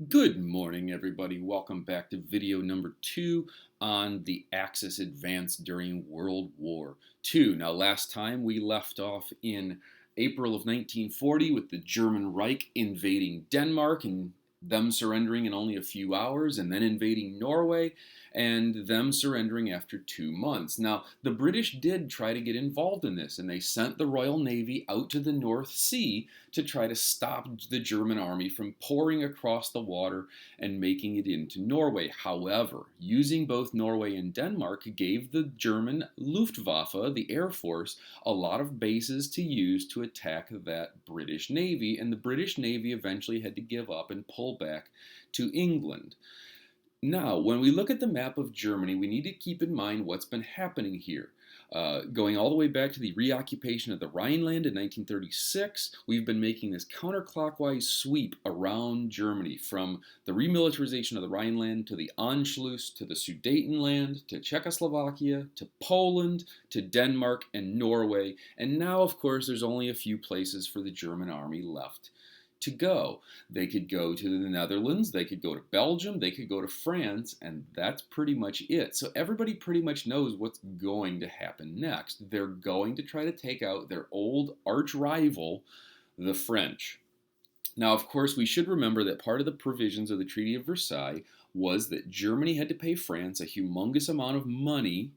Good morning, everybody. Welcome back to video number 2 on the Axis advance during World War II. Now, last time we left off in April of 1940 with the German Reich invading Denmark and them surrendering in only a few hours, and then invading Norway and them surrendering after 2 months. Now, the British did try to get involved in this, and they sent the Royal Navy out to the North Sea to try to stop the German army from pouring across the water and making it into Norway. However, using both Norway and Denmark gave the German Luftwaffe, the Air Force, a lot of bases to use to attack that British Navy, and the British Navy eventually had to give up and pull back to England. Now, when we look at the map of Germany, we need to keep in mind what's been happening here. Going all the way back to the reoccupation of the Rhineland in 1936, we've been making this counterclockwise sweep around Germany, from the remilitarization of the Rhineland to the Anschluss to the Sudetenland to Czechoslovakia to Poland to Denmark and Norway. And now, of course, there's only a few places for the German army left to go. They could go to the Netherlands, they could go to Belgium, they could go to France, and that's pretty much it. So everybody pretty much knows what's going to happen next. They're going to try to take out their old arch rival, the French. Now, of course, we should remember that part of the provisions of the Treaty of Versailles was that Germany had to pay France a humongous amount of money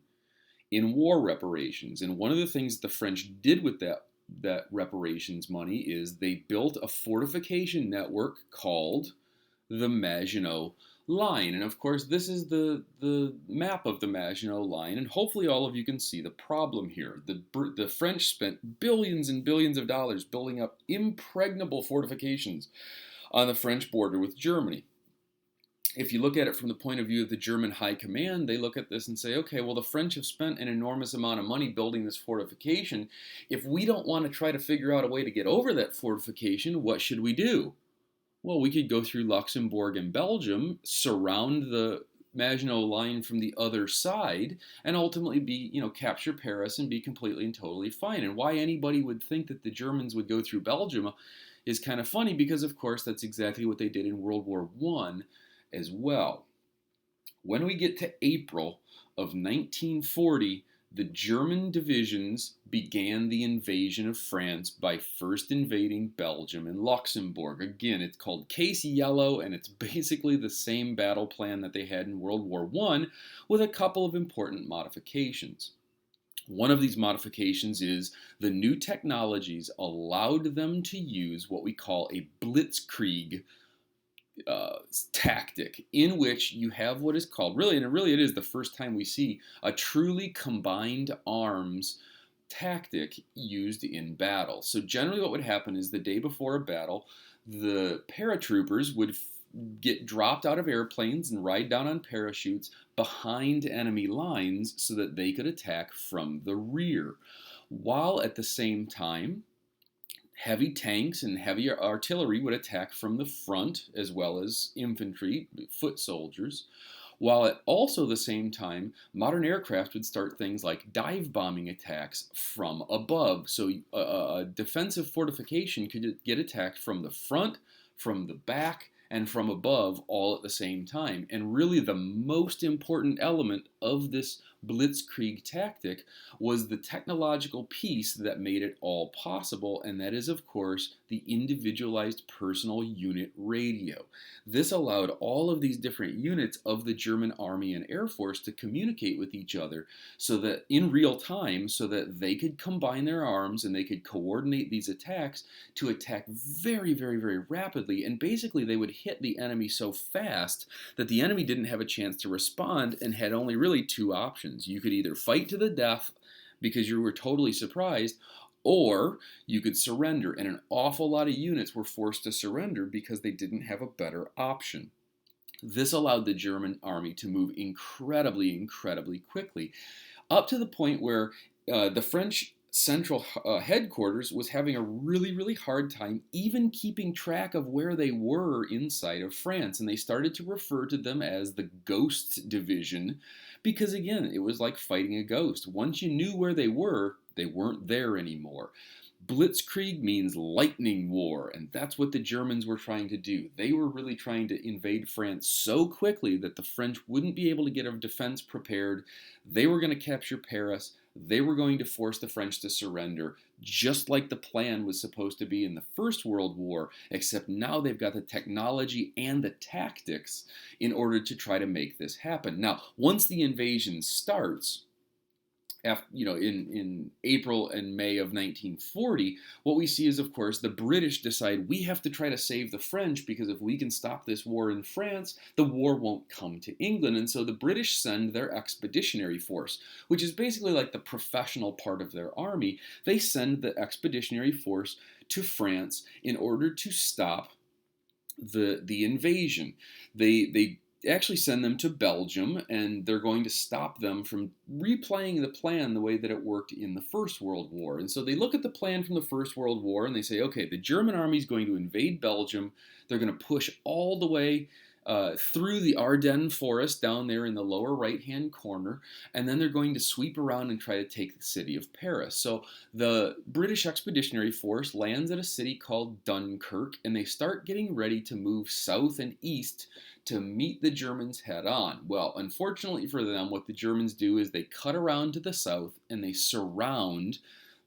in war reparations. And one of the things the French did with that reparations money is they built a fortification network called the Maginot Line. And of course, this is the map of the Maginot Line, and hopefully all of you can see the problem here. The French spent billions and billions of dollars building up impregnable fortifications on the French border with Germany. If you look at it from the point of view of the German high command, they look at this and say, okay, well, the French have spent an enormous amount of money building this fortification. If we don't want to try to figure out a way to get over that fortification, what should we do? Well, we could go through Luxembourg and Belgium, surround the Maginot Line from the other side, and ultimately capture Paris and be completely and totally fine. And why anybody would think that the Germans would go through Belgium is kind of funny, because of course that's exactly what they did in World War I as well. When we get to April of 1940, the German divisions began the invasion of France by first invading Belgium and Luxembourg. Again, it's called Case Yellow, and it's basically the same battle plan that they had in World War I, with a couple of important modifications. One of these modifications is the new technologies allowed them to use what we call a Blitzkrieg tactic, in which you have what is called, really, and it is the first time we see a truly combined arms tactic used in battle. So generally what would happen is, the day before a battle, the paratroopers would get dropped out of airplanes and ride down on parachutes behind enemy lines so that they could attack from the rear, while at the same time heavy tanks and heavy artillery would attack from the front, as well as infantry, foot soldiers, while at also the same time, modern aircraft would start things like dive bombing attacks from above. So a defensive fortification could get attacked from the front, from the back, and from above, all at the same time. And really the most important element of this Blitzkrieg tactic was the technological piece that made it all possible, and that is, of course, the individualized personal unit radio. This allowed all of these different units of the German Army and Air Force to communicate with each other, so that in real time, so that they could combine their arms and they could coordinate these attacks to attack very, very, very rapidly. And basically they would hit the enemy so fast that the enemy didn't have a chance to respond and had only really two options. You could either fight to the death because you were totally surprised, or you could surrender. And an awful lot of units were forced to surrender because they didn't have a better option. This allowed the German army to move incredibly, incredibly quickly, up to the point where the French central headquarters was having a really, really hard time even keeping track of where they were inside of France. And they started to refer to them as the Ghost Division, because again, it was like fighting a ghost. Once you knew where they weren't there anymore. Blitzkrieg means lightning war, and that's what the Germans were trying to do. They were really trying to invade France so quickly that the French wouldn't be able to get a defense prepared. They were going to capture Paris. They were going to force the French to surrender, just like the plan was supposed to be in the First World War, except now they've got the technology and the tactics in order to try to make this happen. Now, once the invasion starts, in April and May of 1940, what we see is, of course, the British decide we have to try to save the French, because if we can stop this war in France, the war won't come to England. And so the British send their expeditionary force, which is basically like the professional part of their army. They send the expeditionary force to France in order to stop the invasion. They actually send them to Belgium, and they're going to stop them from replaying the plan the way that it worked in the First World War. And so they look at the plan from the First World War and they say, okay, the German army is going to invade Belgium. They're going to push all the way through the Ardennes forest down there in the lower right-hand corner, and then they're going to sweep around and try to take the city of Paris. So the British Expeditionary Force lands at a city called Dunkirk, and they start getting ready to move south and east to meet the Germans head on. Well, unfortunately for them, what the Germans do is they cut around to the south and they surround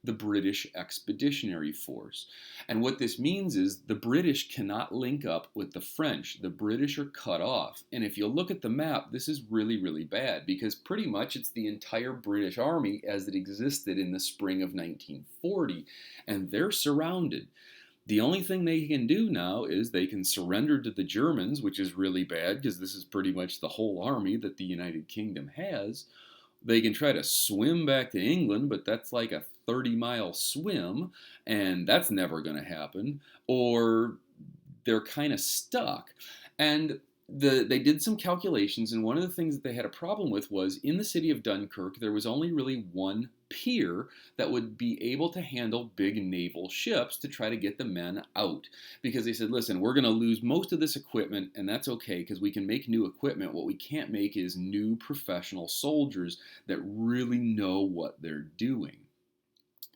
the British Expeditionary Force. And what this means is the British cannot link up with the French. The British are cut off. And if you look at the map, this is really, really bad, because pretty much it's the entire British Army as it existed in the spring of 1940, and they're surrounded. The only thing they can do now is they can surrender to the Germans, which is really bad because this is pretty much the whole army that the United Kingdom has. They can try to swim back to England, but that's like a 30-mile swim, and that's never going to happen. Or they're kind of stuck. And they did some calculations, and one of the things that they had a problem with was in the city of Dunkirk, there was only really one pier that would be able to handle big naval ships to try to get the men out. Because they said, listen, we're going to lose most of this equipment, and that's okay because we can make new equipment. What we can't make is new professional soldiers that really know what they're doing.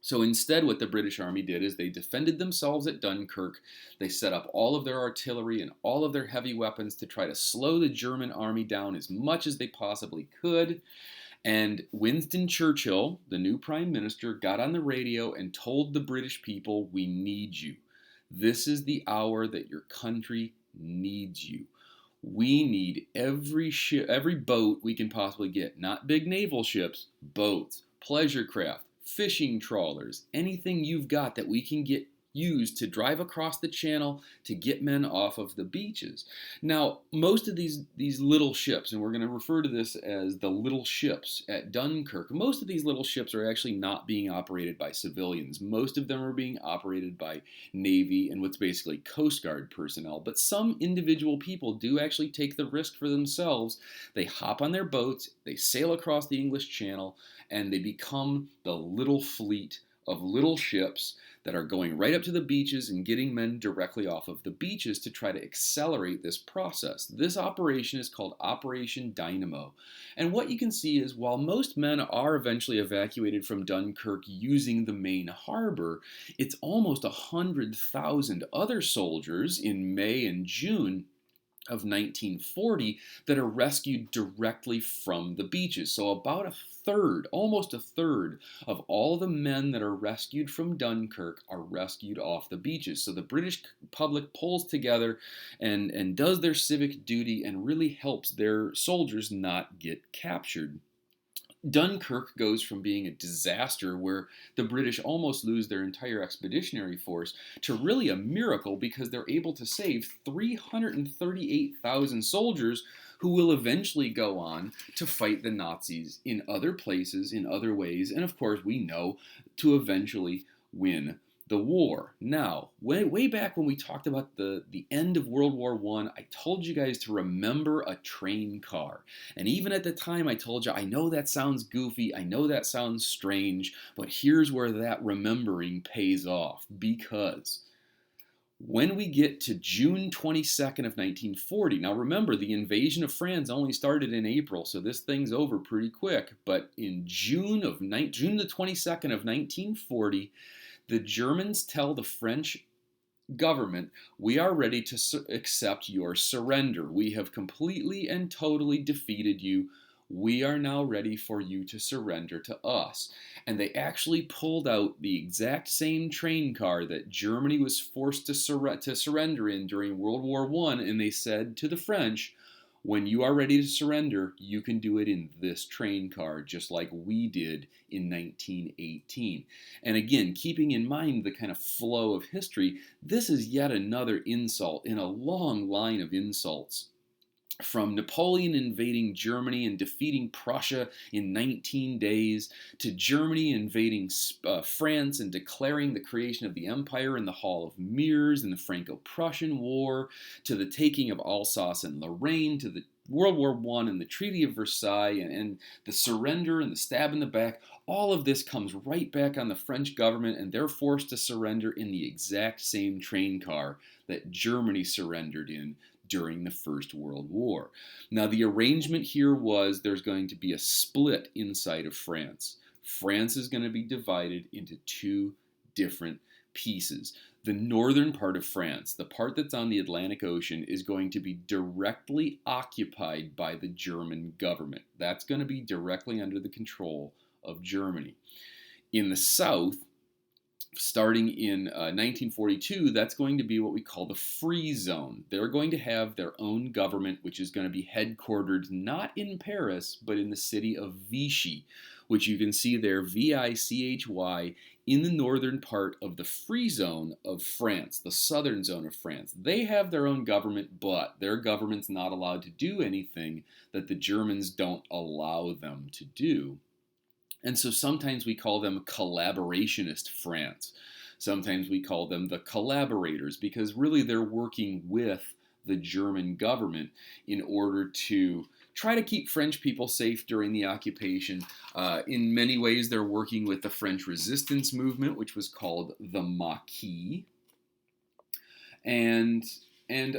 So instead, what the British Army did is they defended themselves at Dunkirk. They set up all of their artillery and all of their heavy weapons to try to slow the German army down as much as they possibly could. And Winston Churchill, the new prime minister, got on the radio and told the British people, we need you. This is the hour that your country needs you. We need every boat we can possibly get. Not big naval ships, boats, pleasure craft, fishing trawlers, anything you've got that we can get used to drive across the channel to get men off of the beaches. Now, most of these little ships, and we're going to refer to this as the little ships at Dunkirk, most of these little ships are actually not being operated by civilians. Most of them are being operated by Navy and what's basically Coast Guard personnel. But some individual people do actually take the risk for themselves. They hop on their boats, they sail across the English Channel, and they become the little fleet of little ships that are going right up to the beaches and getting men directly off of the beaches to try to accelerate this process. This operation is called Operation Dynamo. And what you can see is while most men are eventually evacuated from Dunkirk using the main harbor, it's almost 100,000 other soldiers in May and June of 1940 that are rescued directly from the beaches. So about a third, almost a third of all the men that are rescued from Dunkirk are rescued off the beaches. So the British public pulls together and does their civic duty and really helps their soldiers not get captured. Dunkirk goes from being a disaster where the British almost lose their entire expeditionary force to really a miracle because they're able to save 338,000 soldiers who will eventually go on to fight the Nazis in other places, in other ways, and of course we know to eventually win the war. Now, way back when we talked about the end of World War I told you guys to remember a train car. And even at the time I told you, I know that sounds goofy, I know that sounds strange, but here's where that remembering pays off. Because when we get to June 22nd of 1940, now remember the invasion of France only started in April, so this thing's over pretty quick, but in June the 22nd of 1940, The Germans tell the French government, we are ready to accept your surrender. We have completely and totally defeated you. We are now ready for you to surrender to us. And they actually pulled out the exact same train car that Germany was forced to surrender in during World War I, and they said to the French, when you are ready to surrender, you can do it in this train car, just like we did in 1918. And again, keeping in mind the kind of flow of history, this is yet another insult in a long line of insults. From Napoleon invading Germany and defeating Prussia in 19 days, to Germany invading France and declaring the creation of the empire in the Hall of Mirrors in the Franco-Prussian War, to the taking of Alsace and Lorraine, to the World War I and the Treaty of Versailles and the surrender and the stab in the back, all of this comes right back on the French government, and they're forced to surrender in the exact same train car that Germany surrendered in during the First World War. Now, the arrangement here was there's going to be a split inside of France. France is going to be divided into two different pieces. The northern part of France, the part that's on the Atlantic Ocean, is going to be directly occupied by the German government. That's going to be directly under the control of Germany. In the south, starting in 1942, that's going to be what we call the Free Zone. They're going to have their own government, which is going to be headquartered not in Paris, but in the city of Vichy, which you can see there, Vichy, in the northern part of the Free Zone of France, the southern zone of France. They have their own government, but their government's not allowed to do anything that the Germans don't allow them to do. And so sometimes we call them collaborationist France. Sometimes we call them the collaborators, because really they're working with the German government in order to try to keep French people safe during the occupation. In many ways, they're working with the French resistance movement, which was called the Maquis. And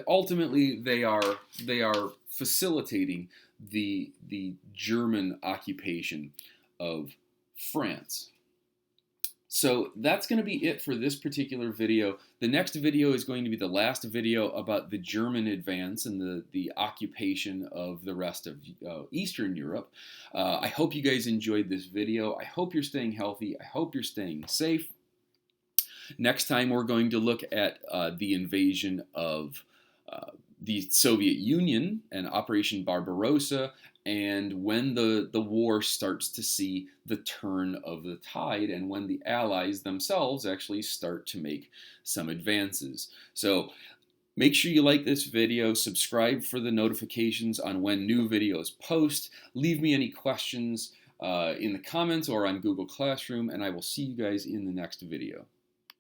ultimately, they are facilitating the German occupation of France. So that's going to be it for this particular video. The next video is going to be the last video about the German advance and the occupation of the rest of Eastern Europe. I hope you guys enjoyed this video. I hope you're staying healthy. I hope you're staying safe. Next time we're going to look at the invasion of the Soviet Union and Operation Barbarossa, and when the war starts to see the turn of the tide, and when the Allies themselves actually start to make some advances. So make sure you like this video, subscribe for the notifications on when new videos post, leave me any questions in the comments or on Google Classroom, and I will see you guys in the next video.